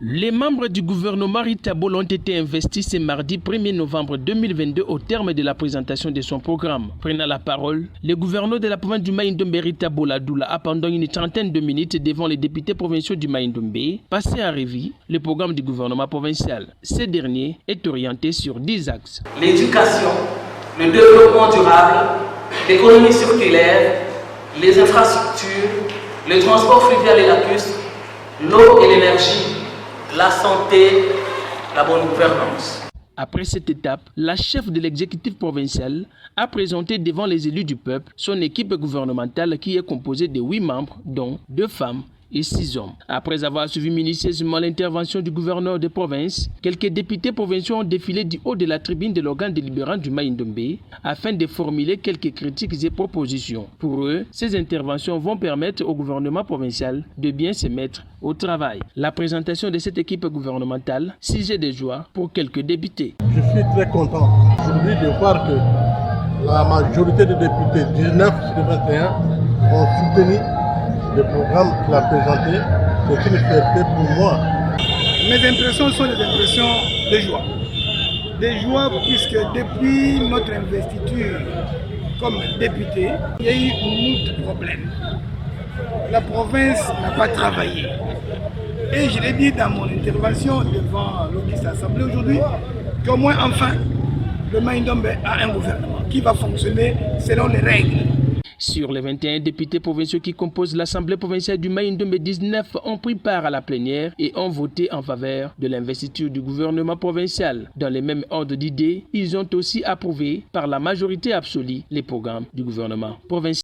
Les membres du gouvernement Rita Bolo ont été investis ce mardi 1er novembre 2022 au terme de la présentation de son programme. Prenant la parole, le gouverneur de la province du Maïndombe Rita Boladoula a pendant une trentaine de minutes devant les députés provinciaux du Maïndombe passé à revue le programme du gouvernement provincial. Ce dernier est orienté sur 10 axes. L'éducation, le développement durable, l'économie circulaire, les infrastructures, le transport fluvial et lacustre, l'eau et l'énergie, la santé, la bonne gouvernance. Après cette étape, la chef de l'exécutif provincial a présenté devant les élus du peuple son équipe gouvernementale qui est composée de 8 membres, dont 2 femmes et 6 hommes. Après avoir suivi minutieusement l'intervention du gouverneur de province, quelques députés provinciaux ont défilé du haut de la tribune de l'organe délibérant du Maïndombe afin de formuler quelques critiques et propositions. Pour eux, ces interventions vont permettre au gouvernement provincial de bien se mettre au travail. La présentation de cette équipe gouvernementale, sujet de joie pour quelques députés. Je suis très content aujourd'hui de voir que la majorité des députés, 19 sur 21, ont soutenu le programme qu'il a présenté. C'est une fierté pour moi. Mes impressions sont des impressions de joie. De joie puisque depuis notre investiture comme député, il y a eu beaucoup de problèmes. La province n'a pas travaillé. Et je l'ai dit dans mon intervention devant l'Auguste Assemblée aujourd'hui, qu'au moins enfin, le Maïndombe a un gouvernement qui va fonctionner selon les règles. Sur les 21 députés provinciaux qui composent l'Assemblée provinciale du Maïndombe, 19 ont pris part à la plénière et ont voté en faveur de l'investiture du gouvernement provincial. Dans les mêmes ordres d'idées, ils ont aussi approuvé par la majorité absolue les programmes du gouvernement provincial.